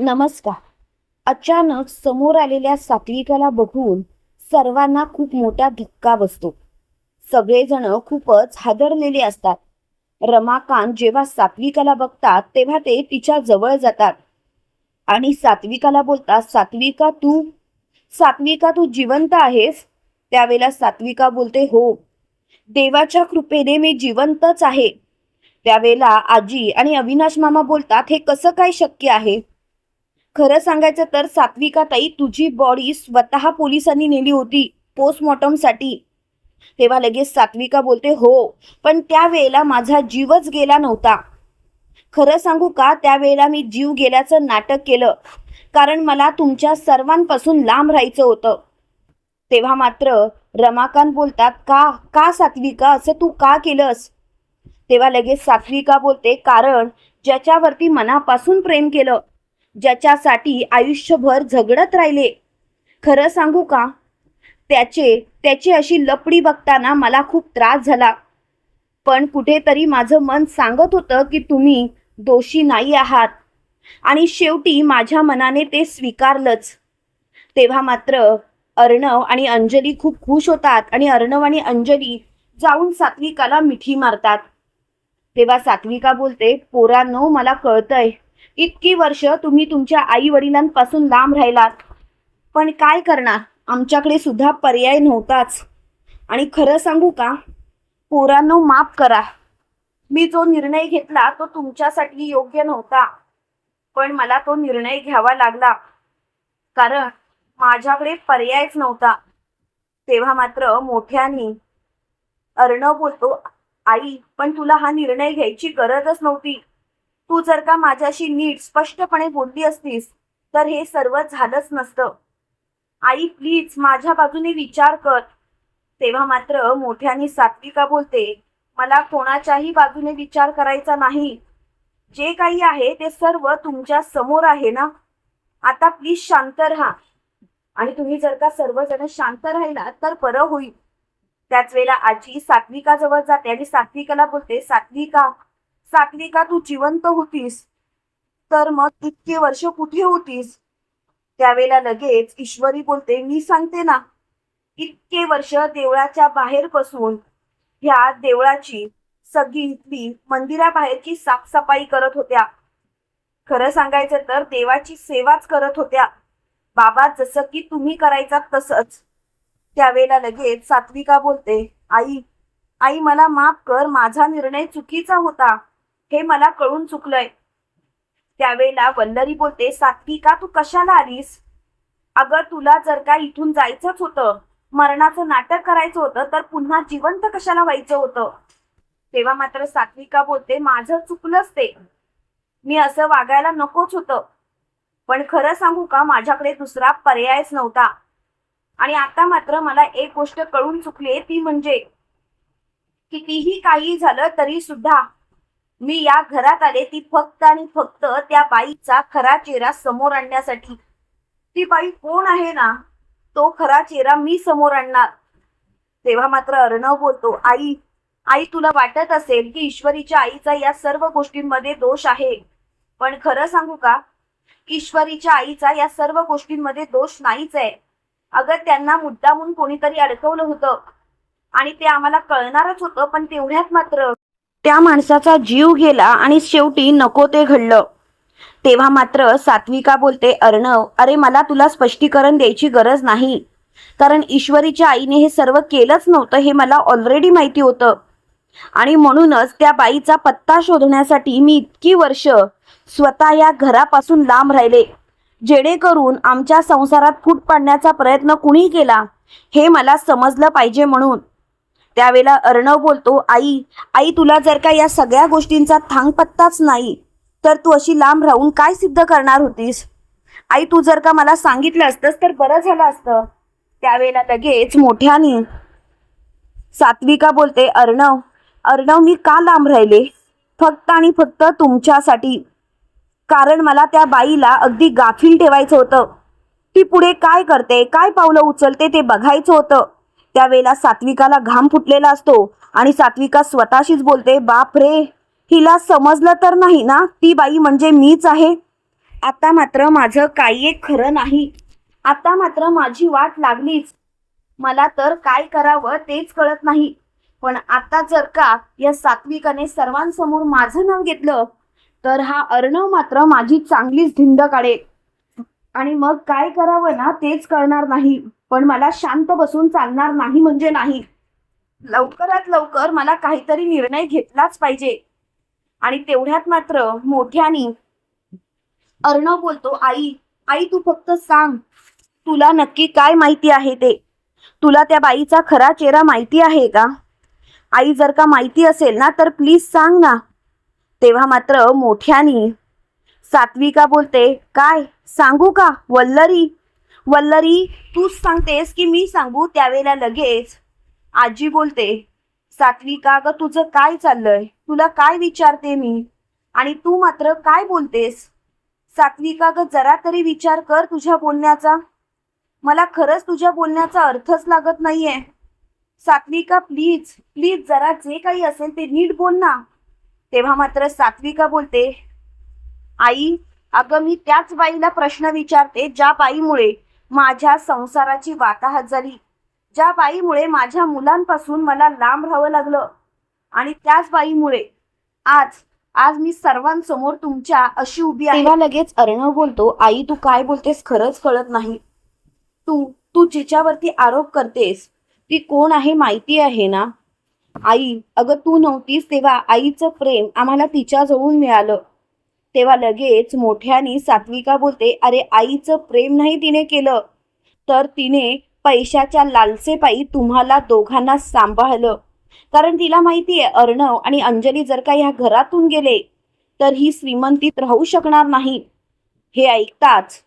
नमस्कार. अचानक समोर आलेल्या सात्विकाला बघून सर्वांना खूप मोठा धक्का बसतो. सगळेजण खूपच हादरलेले असतात. रमाकांत जेव्हा सात्विकाला बघतात तेव्हा ते तिच्या जवळ जातात आणि सात्विकाला बोलतात, सात्विका तू जिवंत आहेस? त्यावेळेला सात्विका बोलते, हो, देवाच्या कृपेने मी जिवंतच आहे. त्यावेळेला आजी आणि अविनाश मामा बोलतात, हे कसं काय शक्य आहे? खरं सांगायचं तर सात्विका ताई, तुझी बॉडी स्वतः पोलिसांनी नेली होती पोस्टमॉर्टमसाठी. तेव्हा लगेच सात्विका बोलते, हो, पण त्यावेळेला माझा जीवच गेला नव्हता. खरं सांगू का, त्यावेळेला मी जीव गेल्याचं नाटक केलं, कारण मला तुमच्या सर्वांपासून लांब राहायचं होतं. तेव्हा मात्र रमाकांत बोलतात, का का सात्विका, असं तू का केलंस? तेव्हा लगेच सात्विका बोलते, कारण ज्याच्यावरती मनापासून प्रेम केलं, ज्याच्यासाठी आयुष्यभर झगडत राहिले, खरं सांगू का, त्याची अशी लपडी बघताना मला खूप त्रास झाला. पण कुठेतरी माझं मन सांगत होतं की तुम्ही दोषी नाही आहात, आणि शेवटी माझ्या मनाने ते स्वीकारलंच. तेव्हा मात्र अर्णव आणि अंजली खूप खुश होतात आणि अर्णव आणि अंजली जाऊन सात्विकाला मिठी मारतात. तेव्हा सात्विका बोलते, पोरांनो, मला कळतंय, इतकी वर्ष तुम्ही तुमच्या आई वडिलांपासून लांब राहिलात, पण काय करणार, आमच्याकडे सुद्धा पर्याय नव्हताच. आणि खरं सांगू का, पोरांनो, माफ करा, मी जो निर्णय घेतला तो तुमच्यासाठी योग्य नव्हता, पण मला तो निर्णय घ्यावा लागला, कारण माझ्याकडे पर्यायच नव्हता. तेव्हा मात्र मोठ्यानी अर्णव बोलतो, आई, पण तुला हा निर्णय घ्यायची गरजच नव्हती. तू जर का माझ्याशी नीट स्पष्टपणे बोलली असतीस तर हे सर्व झालंच नसतं. आई, प्लीज माझ्या बाजूने विचार कर. तेव्हा मात्र मोठ्यानी सात्विका बोलते, मला कोणाच्याही बाजूने विचार करायचा नाही. जे काही आहे ते सर्व तुमच्या समोर आहे ना. आता प्लीज शांत राहा, आणि तुम्ही जर का सर्वजण शांत राहिला तर बरं होईल. त्याच वेळेला आजी सात्विका जवळ जाते आणि सात्विकाला बोलते, सात्विका, तू जिवंत होतीस तर मग इतके वर्ष कुठे होतीस? त्यावेळेला लगेच ईश्वरी बोलते, मी सांगते ना, इतके वर्ष देवळाच्या बाहेर बसून ह्या देवळाची सगळी मंदिराबाहेरची साफसफाई करत होत्या. खरं सांगायचं तर देवाची सेवाच करत होत्या, बाबा, जसं की तुम्ही करायचा तसंच. त्यावेळेला लगेच सात्विका बोलते, आई, मला माफ कर, माझा निर्णय चुकीचा होता, हे मला कळून चुकलंय. त्यावेळेला वल्लरी बोलते, सात्विका, तू कशाला आलीस? अगं, तुला जर का इथून जायचंच होतं, मरणाचं नाटक करायचं होतं, तर पुन्हा जिवंत कशाला व्हायचं होतं? तेव्हा मात्र सात्विका बोलते, माझं चुकलंच ते, मी असं वागायला नकोच होतं, पण खरं सांगू का, माझ्याकडे दुसरा पर्यायच नव्हता. आणि आता मात्र मला एक गोष्ट कळून चुकली, ती म्हणजे कितीही काही झालं तरी सुद्धा मी या घरात आले ती फक्त आणि फक्त त्या बाईचा खरा चेहरा समोर आणण्यासाठी. ती बाई कोण आहे ना, तो खरा चेहरा मी समोर आणणार. तेव्हा मात्र अर्णव बोलतो, आई, तुला वाटत असेल की ईश्वरीच्या आईचा या सर्व गोष्टींमध्ये दोष आहे, पण खरं सांगू का, ईश्वरीच्या आईचा या सर्व गोष्टींमध्ये दोष नाहीच आहे. अगं, त्यांना मुद्दामून कोणीतरी अडकवलं होतं आणि ते आम्हाला कळणारच होतं, पण तेवढ्यात मात्र त्या माणसाचा जीव गेला आणि शेवटी नको ते घडलं. तेव्हा मात्र सात्विका बोलते, अर्णव, अरे, मला तुला स्पष्टीकरण द्यायची गरज नाही, कारण ईश्वरीच्या आईने हे सर्व केलंच नव्हतं हे मला ऑलरेडी माहिती होतं, आणि म्हणूनच त्या बाईचा पत्ता शोधण्यासाठी मी इतकी वर्ष स्वतः या घरापासून लांब राहिले, जेणेकरून आमच्या संसारात फूट पाडण्याचा प्रयत्न कुणी केला हे मला समजलं पाहिजे म्हणून. त्यावेळेला अर्णव बोलतो, आई, तुला जर का या सगळ्या गोष्टींचा थांगपत्ताच नाही तर तू अशी लांब राहून काय सिद्ध करणार होतीस? आई, तू जर का मला सांगितलं असतंस तर बरं झालं असतं. त्यावेळेला लगेच मोठ्याने सात्विका बोलते, अर्णव, मी का लांब राहिले? फक्त आणि फक्त तुमच्यासाठी, कारण मला त्या बाईला अगदी गाफील ठेवायचं होतं. ती पुढे काय करते, काय पावलं उचलते ते बघायचं होतं. त्यावेळेला सात्विकाला घाम फुटलेला असतो आणि सात्विका स्वतःशीच बोलते, बाप रे, हिला समजलं तर नाही ना, ती बाई म्हणजे मीच आहे. आता मात्र माझं काही एक खरं नाही. आता मात्र माझी वाट लागलीच. मला तर काय करावं तेच कळत नाही. पण आता जर का या सात्विकाने सर्वांसमोर माझं नाव घेतलं तर हा अर्णव मात्र माझी चांगलीच धिंड काढेल. आणि मग काय करावं ना तेच कळणार नाही. पण मला शांत बसून चालणार नाही म्हणजे नाही. लवकरात लवकर मला काहीतरी निर्णय घेतलाच पाहिजे. आणि तेवढ्यात मात्र मोठ्यानी अर्णव बोलतो, आई आई तू फक्त सांग, तुला नक्की काय माहिती आहे ते. तुला त्या बाईचा खरा चेहरा माहिती आहे का? आई जर का माहिती असेल ना तर प्लीज सांग ना. तेव्हा मात्र मोठ्यानी सात्विका बोलते, काय सांगू का वल्लरी? वल्लरी तूच सांगतेस की मी सांगू? त्यावेळेला लगेच आजी बोलते, सात्विका ग तुझं काय चाललंय? तुला काय विचारते मी आणि तू मात्र काय बोलतेस? सात्विका ग जरा तरी विचार कर तुझ्या बोलण्याचा. मला खरंच तुझ्या बोलण्याचा अर्थच लागत नाहीये. सात्विका प्लीज प्लीज जरा जे काही असेल ते नीट बोल ना. तेव्हा मात्र सात्विका बोलते, आई अगं मी त्याच बाईला प्रश्न विचारते ज्या बाईमुळे माझ्या संसाराची वाताहत झाली, ज्या बाईमुळे माझ्या मुलांपासून मला लांब राहावं लागलं. आणि त्याच बाईमुळे आज आज मी सर्वांसमोर तुमच्या अशी उभी आहे. तेव्हा लगेच अर्णव बोलतो, आई तू काय बोलतेस खरंच कळत नाही. तू तू जिच्यावरती आरोप करतेस ती कोण आहे माहिती आहे ना? आई अगं तू नव्हतीस तेव्हा आईचं प्रेम आम्हाला तिच्याजवळून मिळालं. तेव्हा लगेच मोठ्यानी सात्विका बोलते, अरे आईचं प्रेम नाही तिने केलं तर तिने पैशाच्या लालसेपायी तुम्हाला दोघांना सांभाळलं. कारण तिला माहिती आहे अर्णव आणि अंजली जर का ह्या घरातून गेले तर ही श्रीमंतीत राहू शकणार नाही. हे ऐकताच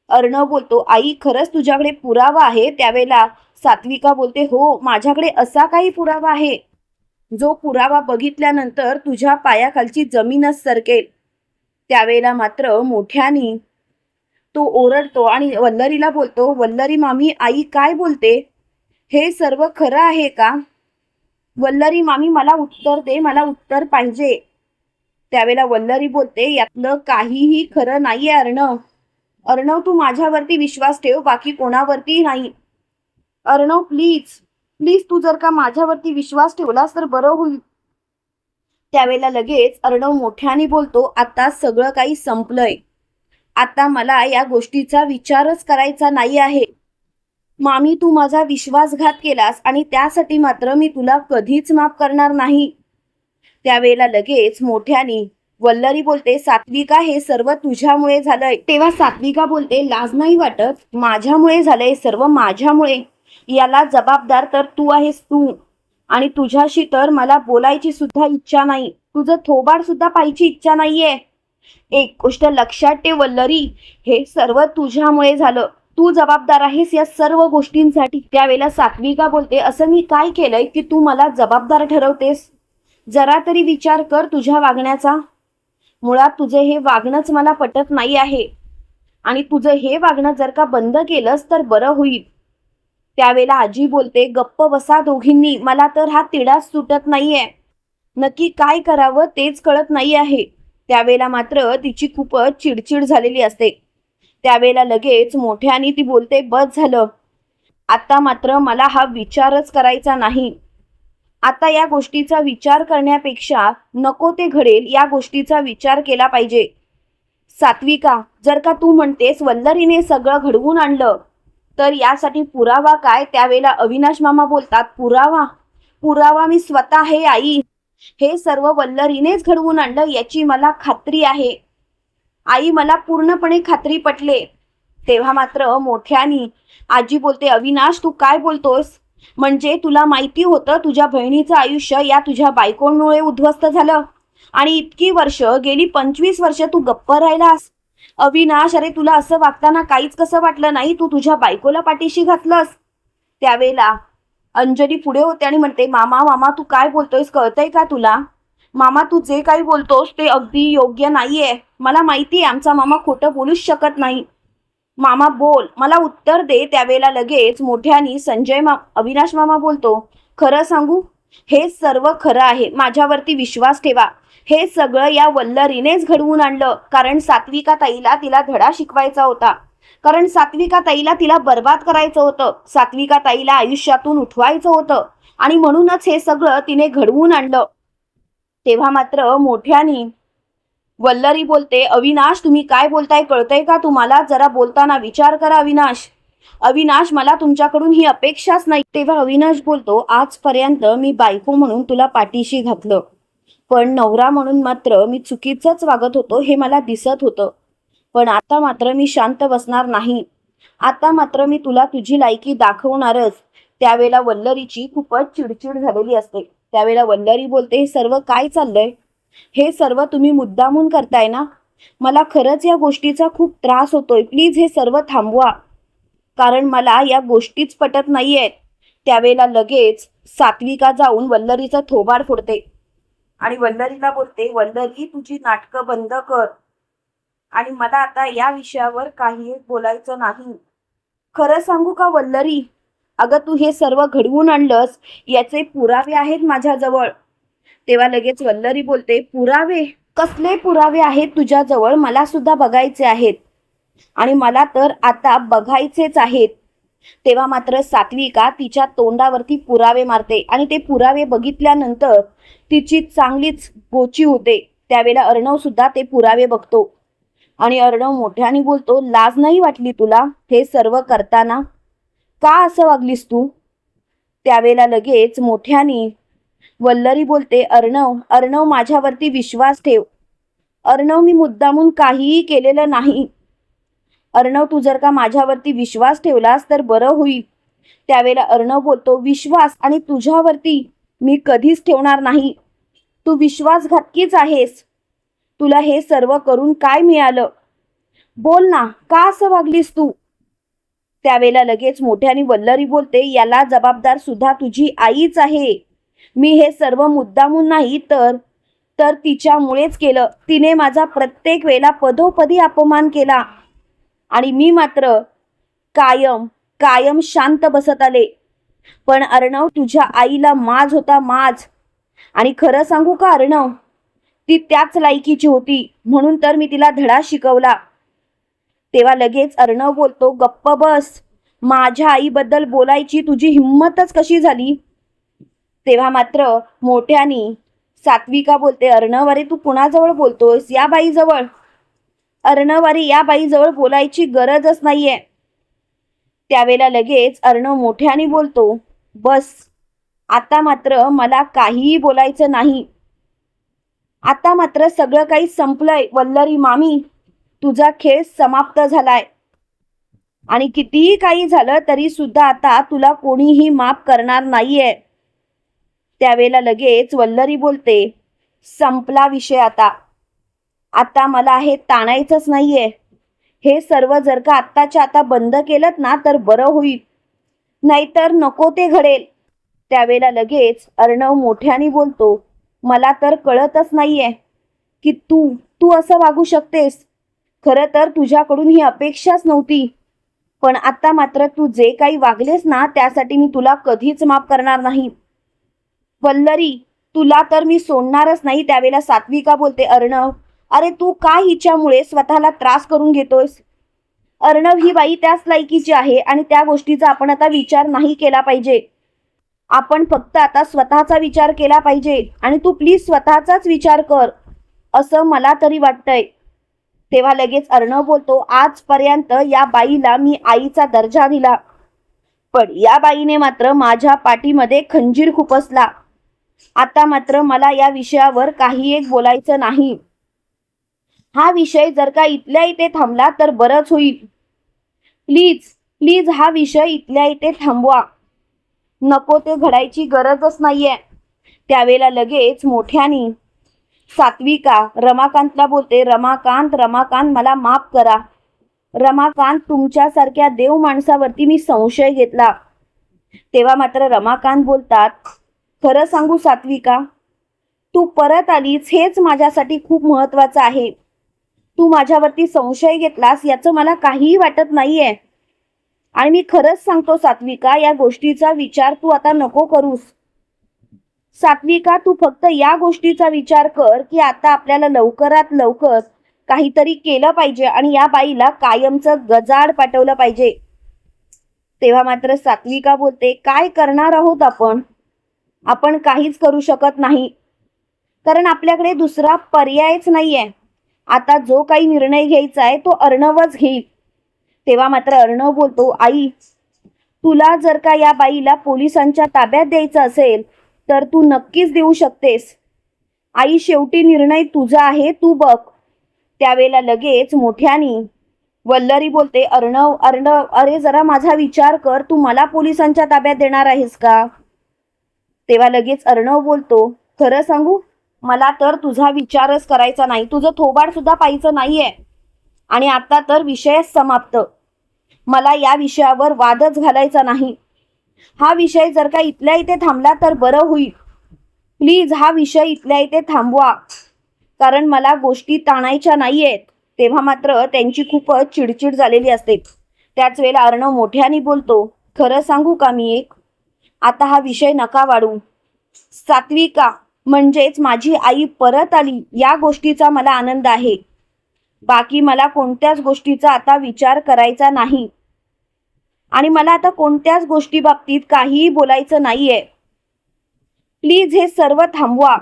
अर्णव बोलतो, आई खरंच तुझ्याकडे पुरावा आहे? त्यावेळेला सात्विका बोलते, हो माझ्याकडे असा काही पुरावा आहे जो पुरावा बघितल्यानंतर तुझ्या पायाखालची जमीनच सरकेल. त्यावेळेला मात्र मोठ्यानी तो ओरडतो आणि वल्लरीला बोलतो, वल्लरी मामी आई काय बोलते? हे सर्व खरं आहे का? वल्लरी मामी मला उत्तर दे, मला उत्तर पाहिजे. त्यावेळेला वल्लरी बोलते, यातलं काहीही खरं नाहीये अर्णव. अर्णव तू माझ्यावरती विश्वास ठेव, बाकी कोणावरती नाही. अर्णव प्लीज प्लीज तू जर का माझ्यावरती विश्वास ठेवलास तर बरं होईल. त्यावेळेला लगेच अर्णव मोठ्याने बोलतो, आता सगळं काही संपलंय. आता मला या गोष्टीचा विचारच करायचा नाही आहे. मामी तू माझा विश्वासघात केलास आणि त्यासाठी मात्र मी तुला कधीच माफ करणार नाही. त्यावेळेला लगेच मोठ्यानी वल्लरी बोलते, सात्विका हे सर्व तुझ्यामुळे झालंय. तेव्हा सात्विका बोलते, लाज नाही वाटत? माझ्यामुळे झालंय सर्व, माझ्यामुळे. याला जबाबदार तर तू आहेस तू. आणि तुझ्याशी तर मला बोलायची सुद्धा इच्छा नाही. तुझं थोबाड सुद्धा पाहायची इच्छा नाहीये. एक गोष्ट लक्षात ठेव वल्लरी, हे सर्व तुझ्यामुळे झालं. तू जबाबदार आहेस या सर्व गोष्टींसाठी. त्यावेळेला सात्विका बोलते, असं मी काय केलंय की तू मला जबाबदार ठरवतेस? जरा तरी विचार कर तुझ्या वागण्याचा. मुळात तुझे हे वागणंच मला पटत नाही आहे. आणि तुझं हे वागणं जर का बंद केलंस तर बरं होईल. त्यावेळेला आजी बोलते, गप्प बसा दोघींनी, मला तर हा तिढाच सुटत नाहीये. नक्की काय करावं तेच कळत नाही आहे. त्यावेळेला मात्र तिची खूपच चिडचिड झालेली असते. त्यावेळेला लगेच मोठ्याने ती बोलते, बस झालं. आता मात्र मला हा विचारच करायचा नाही. आता या गोष्टीचा विचार करण्यापेक्षा नको ते घडेल या गोष्टीचा विचार केला पाहिजे. सात्विका जर का तू म्हणतेस वल्लरीने सगळं घडवून आणलं तर यासाठी पुरावा काय? त्यावेळेला अविनाश मामा बोलतात, पुरावा? पुरावा मी स्वतः आहे आई. हे सर्व वल्लरीनेच घडवून आणलं याची मला खात्री आहे. आई मला पूर्णपणे खात्री पटले. तेव्हा मात्र मोठ्यानी आजी बोलते, अविनाश तू काय बोलतोस? म्हणजे तुला माहिती होतं तुझ्या बहिणीचं आयुष्य या तुझ्या बायकोमुळे उद्ध्वस्त झालं आणि इतकी वर्ष गेली 25 वर्ष तू गप्प राहिलास? अविनाश अरे तुला असं वागताना काहीच कसं वाटलं नाही? तू तुझ्या बायकोला पाठीशी घातलंस. त्यावेळेला अंजली पुढे होते आणि म्हणते, मामा मामा तू काय बोलतोयस कळतंय का तुला? मामा तू जे काही बोलतोस ते अगदी योग्य नाहीये. मला माहिती आहे आमचा मामा खोटं बोलूच शकत नाही. मामा बोल, मला उत्तर दे. त्यावेळेला लगेच मोठ्यानी अविनाश मामा बोलतो, खरं सांगू हे सर्व खरं आहे, माझ्यावरती विश्वास ठेवा. हे सगळं या वल्लरीनेच घडवून आणलं, कारण सात्विका ताईला तिला धडा शिकवायचा होता. कारण सात्विका ताईला तिला बर्बाद करायचं होतं, सात्विका ताईला आयुष्यातून उठवायचं होतं, आणि म्हणूनच हे सगळं तिने घडवून आणलं. तेव्हा मात्र मोठ्याने वल्लरी बोलते, अविनाश तुम्ही काय बोलताय कळतंय का तुम्हाला? जरा बोलताना विचार करा अविनाश. अविनाश मला तुमच्याकडून ही अपेक्षाच नाही. तेव्हा अविनाश बोलतो, आजपर्यंत मी बायको म्हणून तुला पाठीशी घातलं, पण नवरा म्हणून मात्र मी चुकीचंच वागत होतो हे मला दिसत होतं. पण आता मात्र मी शांत बसणार नाही. आता मात्र मी तुला तुझी लायकी दाखवणारच. त्यावेळेला वल्लरीची खूपच चिडचिड झालेली असते. त्यावेळेला वल्लरी बोलते, हे सर्व काय चाललंय? हे सर्व तुम्ही मुद्दामून करताय ना? मला खरंच या गोष्टीचा खूप त्रास होतोय. प्लीज हे सर्व थांबवा, कारण मला या गोष्टीच पटत नाहीयेत. त्यावेळेला लगेच सात्विका जाऊन वल्लरीचं थोबाड फोडते आणि वल्लरीला बोलते, वल्लरी तुझी नाटकं बंद कर, आणि मला आता या विषयावर काही बोलायचं नाही. खरं सांगू का वल्लरी, अगं तू हे सर्व घडवून आणलंस याचे पुरावे आहेत माझ्याजवळ. तेव्हा लगेच वल्लरी बोलते, पुरावे? कसले पुरावे आहेत तुझ्याजवळ? मला सुद्धा बघायचे आहेत, आणि मला तर आता बघायचेच आहेत. तेव्हा मात्र सात्विका तिच्या तोंडावरती पुरावे मारते, आणि ते पुरावे बघितल्यानंतर तिची चांगलीच गोची होते. त्यावेळेला अर्णव सुद्धा ते पुरावे बघतो, आणि अर्णव मोठ्याने बोलतो, लाज नाही वाटली तुला हे सर्व करताना? का असं वागलीस तू? त्यावेळेला लगेच मोठ्याने वल्लरी बोलते, अर्णव माझ्यावरती विश्वास ठेव. अर्णव मी मुद्दामून काहीही केलेलं नाही. अर्णव तू जर का माझ्यावरती विश्वास ठेवलास तर बरं होईल. त्यावेळेला अर्णव बोलतो, विश्वास आणि तुझ्यावरती मी कधीच ठेवणार नाही. तू विश्वासघातकीच आहेस. तुला हे सर्व करून काय मिळालं? बोल ना, का असं वागलीस तू? त्यावेळेला लगेच मोठ्याने वल्लरी बोलते, याला जबाबदार सुद्धा तुझी आईच आहे. मी हे सर्व मुद्दामून नाही तर तिच्यामुळेच केलं. तिने माझा प्रत्येक वेळेला पदोपदी अपमान केला, आणि मी मात्र कायम शांत बसत आले. पण अर्णव तुझ्या आईला माज होता, माज. आणि खरं सांगू का अर्णव, ती त्याच लायकीची होती, म्हणून तर मी तिला धडा शिकवला. तेव्हा लगेच अर्णव बोलतो, गप्प बस. माझ्या आईबद्दल बोलायची तुझी हिम्मतच कशी झाली? तेव्हा मात्र मोठ्यानी सात्विका बोलते, अर्णव अरे तू कुणाजवळ बोलतोयस? या बाईजवळ. अर्णव अरे या बाईजवळ बोलायची गरजच नाहीये. त्यावेळेला लगेच अर्णव मोठ्याने बोलतो, बस आता मात्र मला काहीही बोलायचं नाही. आता मात्र सगळं काही संपलंय. वल्लरी मामी, तुझा खेळ समाप्त झालाय, आणि कितीही काही झालं तरी सुद्धा आता तुला कोणीही माफ करणार नाहीये. त्यावेळेला लगेच वल्लरी बोलते, संपला विषय आता मला हे ताणायचंच नाहीये. हे सर्व जर का आत्ताच्या आता बंद केलं ना तर बरं होईल, नाहीतर नको ते घडेल. त्यावेळेला लगेच अर्णव मोठ्याने बोलतो, मला तर कळतच नाहीये की तू असं वागू शकतेस. खरं तर तुझ्याकडून ही अपेक्षाच नव्हती, पण आता मात्र तू जे काही वागलेस ना त्यासाठी मी तुला कधीच माफ करणार नाही. वल्लरी तुला तर मी सोडणारच नाही. त्यावेळेला सात्विका बोलते, अर्णव अरे तू काय हिच्यामुळे स्वतःला त्रास करून घेतोयस? अर्णव ही बाई त्याच लायकीची आहे, आणि त्या गोष्टीचा आपण आता विचार नाही केला पाहिजे. आपण फक्त आता स्वतःचा विचार केला पाहिजे, आणि तू प्लीज स्वतःचाच विचार कर, असं मला तरी वाटतंय. तेव्हा लगेच अर्णव बोलतो, आजपर्यंत या बाईला मी आईचा दर्जा दिला, पण या बाईने मात्र माझ्या पाठीमध्ये खंजीर खुपसला. आता मात्र मला या विषयावर काही एक बोलायचं नाही. हा विषय जर का इथल्या इथे थांबला तर बरंच होईल. प्लीज हा विषय इथल्या इथे थांबवा. नको ते घडायची गरजच नाहीये. त्यावेळेला लगेच मोठ्यानी सात्विका रमाकांतला बोलते, रमाकांत मला माफ करा. रमाकांत तुमच्यासारख्या देव माणसावरती मी संशय घेतला. तेव्हा मात्र रमाकांत बोलतात, खरं सांगू सात्विका, तू परत आलीस हेच माझ्यासाठी खूप महत्वाचं आहे. तू माझ्यावरती संशय घेतलास याचं मला काहीही वाटत नाहीये, आणि मी खरंच सांगतो सात्विका, या गोष्टीचा विचार तू आता नको करूस. सात्विका, तू फक्त या गोष्टीचा विचार कर की आता आपल्याला लवकरात लवकर काहीतरी केलं पाहिजे आणि या बाईला कायमचं गजाड पाठवलं पाहिजे. तेव्हा मात्र सात्विका बोलते, काय करणार आहोत आपण? आपण काहीच करू शकत नाही, कारण आपल्याकडे दुसरा पर्यायच नाहीये. आता जो काही निर्णय घ्यायचा आहे तो अर्णवच घेईल. तेव्हा मात्र अर्णव बोलतो, आई, तुला जर का या बाईला पोलिसांच्या ताब्यात द्यायचं असेल तर तू नक्कीच देऊ शकतेस. आई, शेवटी निर्णय तुझा आहे, तू बघ. त्यावेळेला लगेच मोठ्यानी वल्लरी बोलते, अर्णव अर्णव, अरे जरा माझा विचार कर, तू मला पोलिसांच्या ताब्यात देणार आहेस का? तेव्हा लगेच अर्णव बोलतो, खरं सांगू, मला तर तुझा विचारच करायचा नाही, तुझं थोबाड सुद्धा पाहायचं नाहीये. आणि आता तर विषयच समाप्त. मला या विषयावर वादच घालायचा नाही. हा विषय जर का इथल्या इथे थांबला तर बरं होईल. प्लीज हा विषय इथल्या इथे थांबवा, कारण मला गोष्टी ताणायच्या नाहीयेत. तेव्हा मात्र त्यांची खूपच चिडचिड झालेली असते. त्याच वेळेला अर्णव मोठ्याने बोलतो, खरं सांगू का मी एक, आता हा विषय नका वाढू. सात्विका म्हणजेच माझी आई परत आली या गोष्टीचा मला आनंद आहे. बाकी मला कोणत्याच गोष्टीचा आता विचार करायचा नाही आणि मला आता कोणत्याच गोष्टी बाबतीत काहीही बोलायचं नाहीये. प्लीज हे सर्व थांबवा.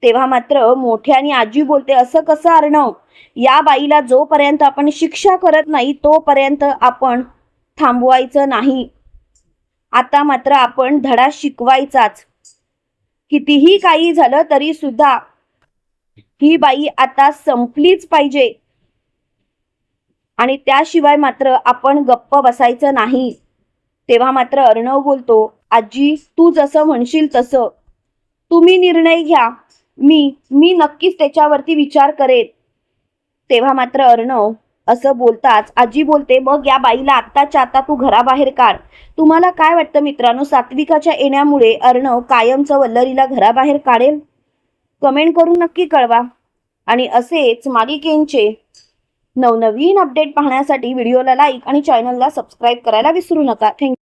तेव्हा मात्र मोठ्याने आजी बोलते, असं कसं अर्णव, या बाईला जोपर्यंत आपण शिक्षा करत नाही तोपर्यंत आपण थांबवायचं नाही. आता मात्र आपण धडा शिकवायचाच. कितीही काही झालं तरी सुद्धा ही बाई आता संपलीच पाहिजे आणि त्याशिवाय मात्र आपण गप्प बसायचं नाही. तेव्हा मात्र अर्णव बोलतो, आजी, तू जसं म्हणशील तसं, तुम्ही निर्णय घ्या, मी नक्कीच त्याच्यावरती विचार करेन. तेव्हा मात्र अर्णव असं बोलताच आजी बोलते, मग या बाईला आत्ताच्या आता तू घराबाहेर काढ. तुम्हाला काय वाटतं मित्रांनो, सात्विकाच्या येण्यामुळे अर्णव कायमचं वल्लरीला घराबाहेर काढेल? कमेंट करून नक्की कळवा. आणि असेच मालिकेंचे नवनवीन अपडेट पाहण्यासाठी व्हिडिओला लाईक आणि चॅनलला सबस्क्राईब करायला विसरू नका. थँक्यू.